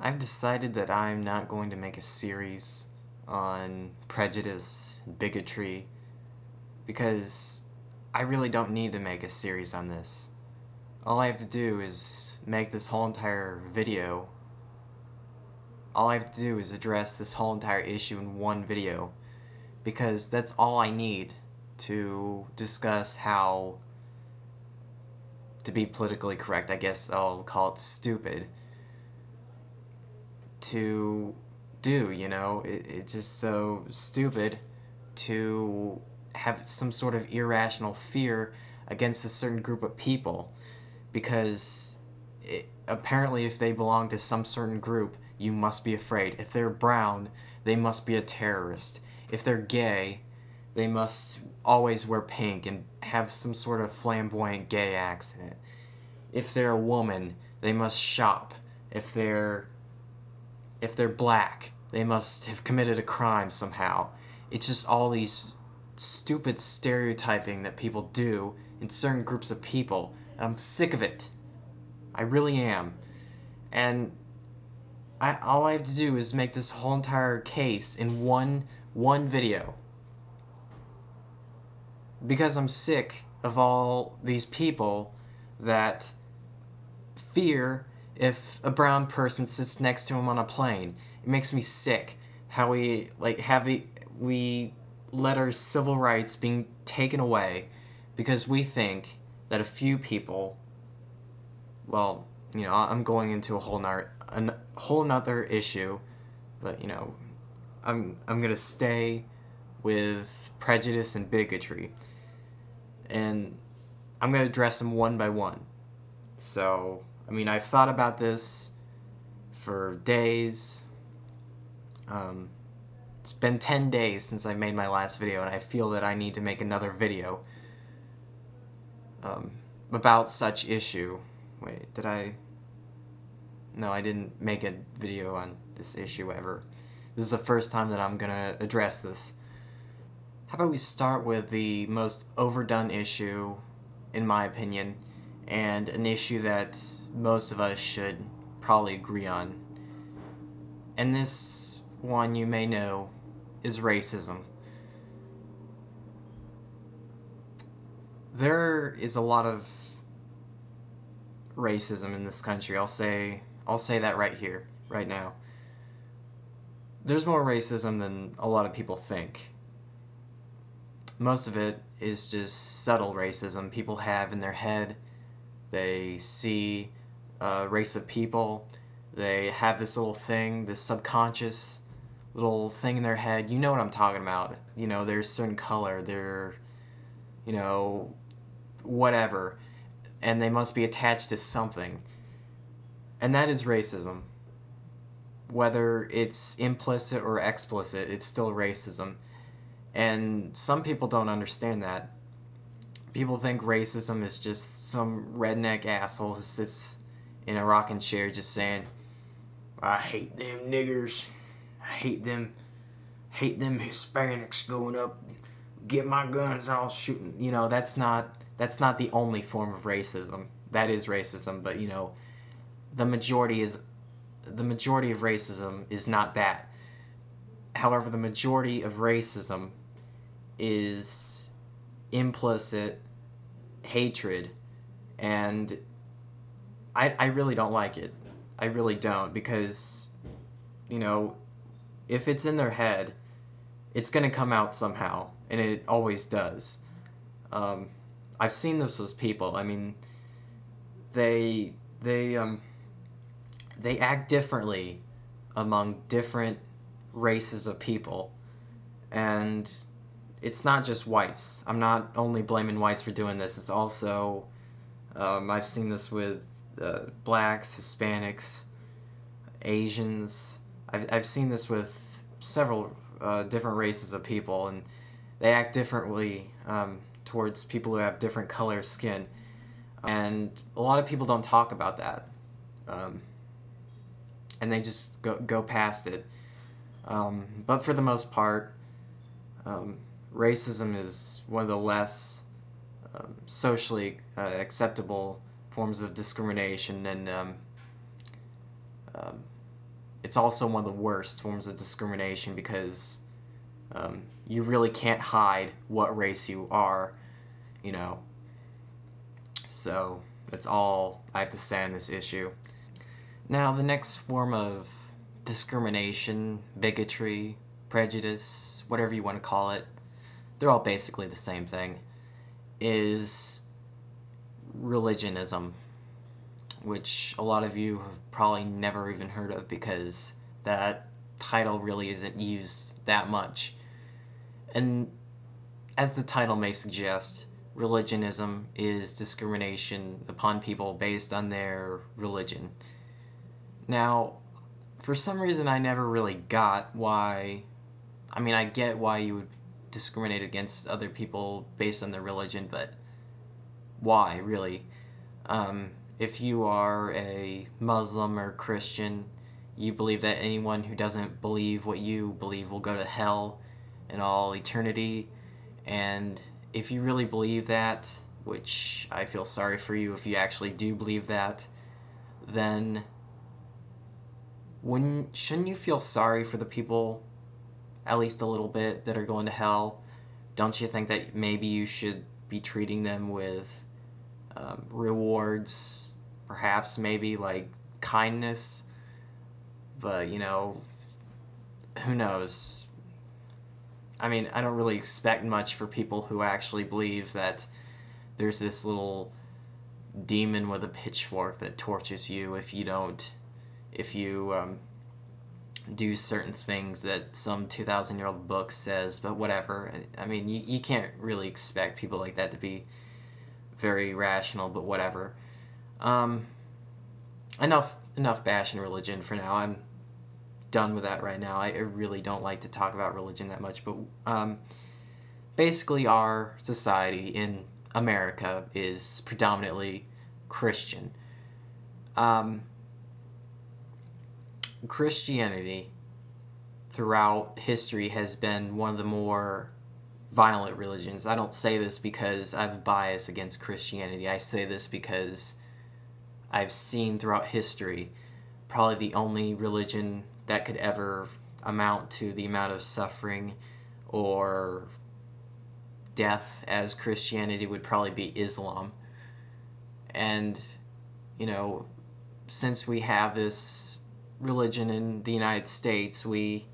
I've decided that I'm not going to make a series on prejudice and bigotry because I really don't need to make a series on this. All I have to do is make this whole entire video. All I have to do is address this whole entire issue in one video because that's all I need to discuss how, to be politically correct, I guess I'll call it stupid, to do, it's just so stupid to have some sort of irrational fear against a certain group of people, because apparently if they belong to some certain group, you must be afraid. If they're brown, they must be a terrorist. If they're gay, they must always wear pink and have some sort of flamboyant gay accent. If they're a woman, they must shop. If they're black, they must have committed a crime somehow. It's just all these stupid stereotyping that people do in certain groups of people, and I'm sick of it. I really am. And all I have to do is make this whole entire case in one video. Because I'm sick of all these people that fear if a brown person sits next to him on a plane. It makes me sick how we let our civil rights being taken away because we think that a few people, well, I'm going into a whole nother issue, but I'm gonna stay with prejudice and bigotry, and I'm gonna address them one by one. So I've thought about this for days. It's been 10 days since I made my last video, and I feel that I need to make another video about such issue. Wait, did I? No, I didn't make a video on this issue ever. This is the first time that I'm gonna address this. How about we start with the most overdone issue, in my opinion, and an issue that most of us should probably agree on. And this one, you may know, is racism. There is a lot of racism in this country. I'll say that right here, right now. There's more racism than a lot of people think. Most of it is just subtle racism people have in their head. They see a race of people, they have this little thing, this subconscious little thing in their head. You know what I'm talking about. There's a certain color, they're, whatever, and they must be attached to something. And that is racism. Whether it's implicit or explicit, it's still racism. And some people don't understand that. People think racism is just some redneck asshole who sits in a rocking chair just saying, I hate them niggers, I hate them Hispanics going up, get my guns, I'll shoot. That's not the only form of racism. That is racism, but the majority of racism is not that. However, the majority of racism is implicit hatred, and I really don't like it. I really don't, because if it's in their head, it's gonna come out somehow, and it always does. I've seen this with people. They act differently among different races of people, and it's not just whites. I'm not only blaming whites for doing this. It's also, I've seen this with blacks, Hispanics, Asians. I've seen this with several different races of people, and they act differently towards people who have different color skin. And a lot of people don't talk about that. And they just go past it. But for the most part, racism is one of the less socially acceptable forms of discrimination, and it's also one of the worst forms of discrimination because you really can't hide what race you are, you know. So that's all I have to say on this issue. Now, the next form of discrimination, bigotry, prejudice, whatever you want to call it, they're all basically the same thing, is religionism, which a lot of you have probably never even heard of because that title really isn't used that much. And as the title may suggest, religionism is discrimination upon people based on their religion. Now, for some reason I never really got why, I get why you would discriminate against other people based on their religion, but why, really? If you are a Muslim or Christian, you believe that anyone who doesn't believe what you believe will go to hell in all eternity, and if you really believe that, which I feel sorry for you if you actually do believe that, then shouldn't you feel sorry for the people, at least a little bit, that are going to hell? Don't you think that maybe you should be treating them with rewards, perhaps maybe like kindness? But, who knows? I don't really expect much for people who actually believe that there's this little demon with a pitchfork that tortures you if you do certain things that some 2,000-year-old book says, but whatever. You can't really expect people like that to be very rational, but whatever. Enough bashing religion for now. I'm done with that right now. I really don't like to talk about religion that much, but basically our society in America is predominantly Christian. Christianity throughout history has been one of the more violent religions. I don't say this because I have bias against Christianity. I say this because I've seen throughout history probably the only religion that could ever amount to the amount of suffering or death as Christianity would probably be Islam. And, since we have this religion in the United States, we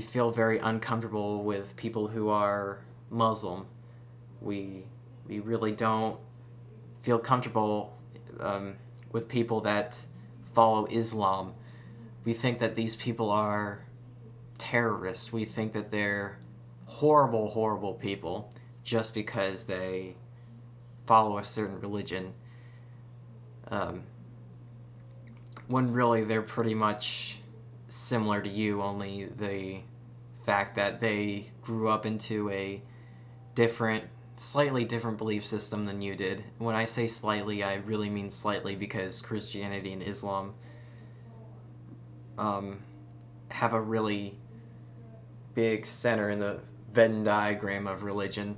feel very uncomfortable with people who are Muslim. We really don't feel comfortable with people that follow Islam. We think that these people are terrorists. We think that they're horrible, horrible people just because they follow a certain religion. When really they're pretty much similar to you, only the fact that they grew up into a slightly different belief system than you did. When I say slightly, I really mean slightly because Christianity and Islam have a really big center in the Venn diagram of religion,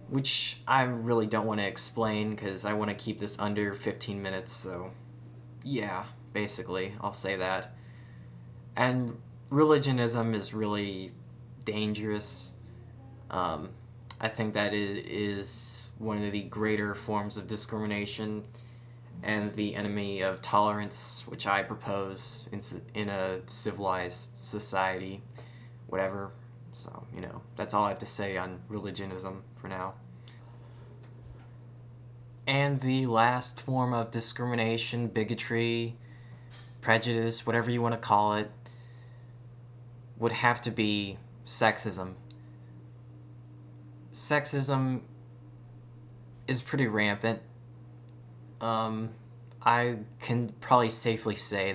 which I really don't want to explain because I want to keep this under 15 minutes, so yeah, basically, I'll say that. And religionism is really dangerous. I think that it is one of the greater forms of discrimination and the enemy of tolerance, which I propose in a civilized society, whatever. So, that's all I have to say on religionism for now. And the last form of discrimination, bigotry, prejudice, whatever you want to call it, would have to be sexism. Sexism is pretty rampant. I can probably safely say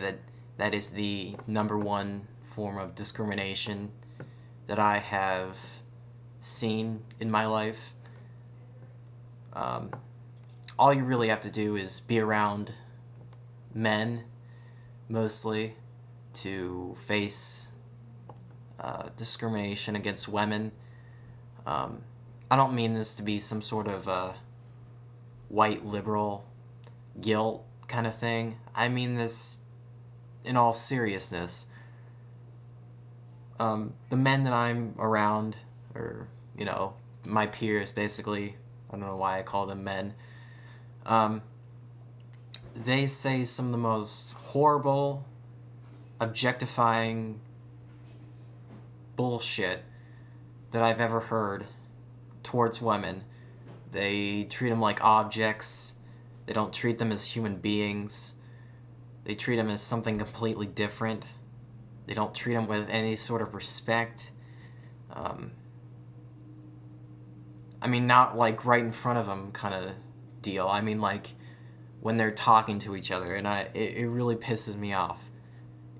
that is the number one form of discrimination that I have seen in my life. All you really have to do is be around men, mostly, to face discrimination against women. I don't mean this to be some sort of white liberal guilt kind of thing. I mean this in all seriousness, the men that I'm around, or, you know, my peers, basically, I don't know why I call them men, they say some of the most horrible, objectifying bullshit that I've ever heard towards women. They treat them like objects. They don't treat them as human beings. They treat them as something completely different. They don't treat them with any sort of respect. I mean, not like right in front of them kind of deal. I mean, like when they're talking to each other, and it really pisses me off.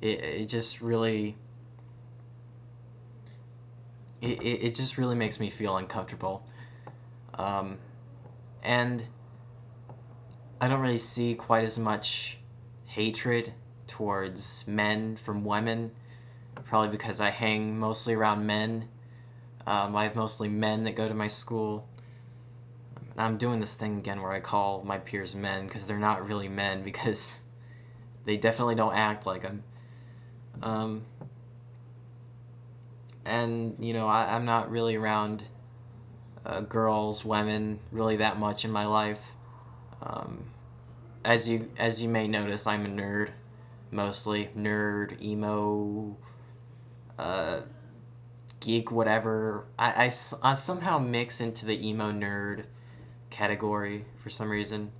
It just really... It just really makes me feel uncomfortable. And I don't really see quite as much hatred towards men from women, probably because I hang mostly around men. I have mostly men that go to my school. And I'm doing this thing again where I call my peers men, because they're not really men, because they definitely don't act like them. And, you know, I'm not really around girls, women, really that much in my life. As you may notice, I'm a nerd, mostly. Nerd, emo, geek, whatever. I somehow mix into the emo nerd category for some reason.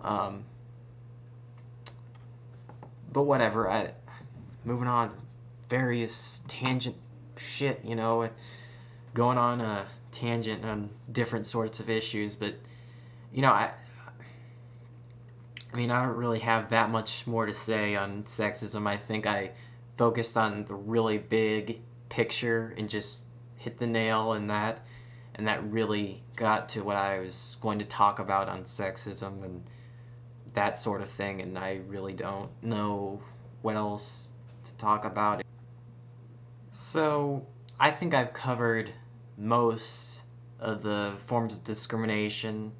But whatever, moving on, various tangent shit, you know, going on a tangent on different sorts of issues, but, you know, I mean, I don't really have that much more to say on sexism. I think I focused on the really big picture and just hit the nail in that, and that really got to what I was going to talk about on sexism and that sort of thing, and I really don't know what else to talk about. So, I think I've covered most of the forms of discrimination,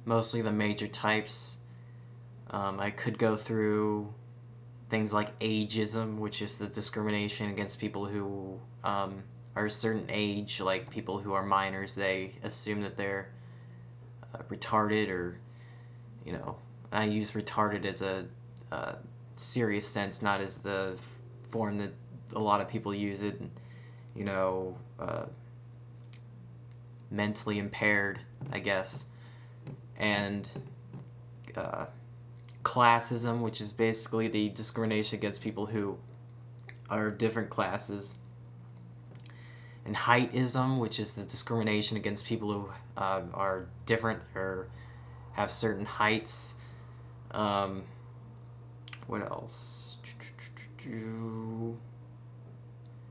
mostly the major types. I could go through things like ageism, which is the discrimination against people who are a certain age, like people who are minors. They assume that they're retarded, or, you know, I use retarded as a serious sense, not as the form that a lot of people use it, you know, mentally impaired, I guess. And classism, which is basically the discrimination against people who are of different classes. And heightism, which is the discrimination against people who are different or have certain heights. What else?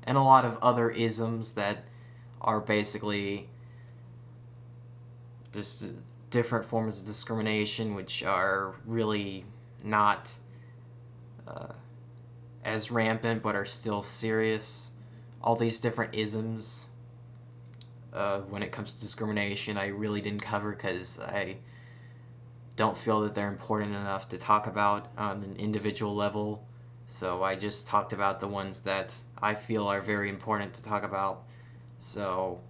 And a lot of other isms that are basically just different forms of discrimination, which are really not as rampant, but are still serious. All these different isms when it comes to discrimination, I really didn't cover because I don't feel that they're important enough to talk about on an individual level. So I just talked about the ones that I feel are very important to talk about. So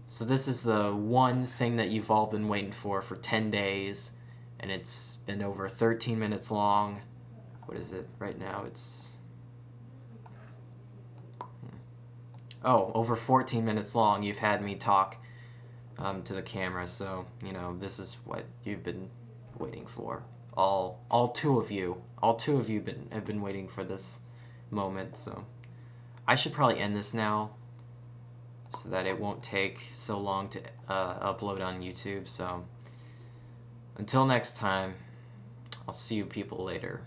this is the one thing that you've all been waiting for 10 days, and it's been over 13 minutes long. What is it right now? It's... over 14 minutes long. You've had me talk to the camera, so, you know, this is what you've been waiting for. All two of you have been waiting for this moment, so I should probably end this now so that it won't take so long to upload on YouTube. So until next time, I'll see you people later.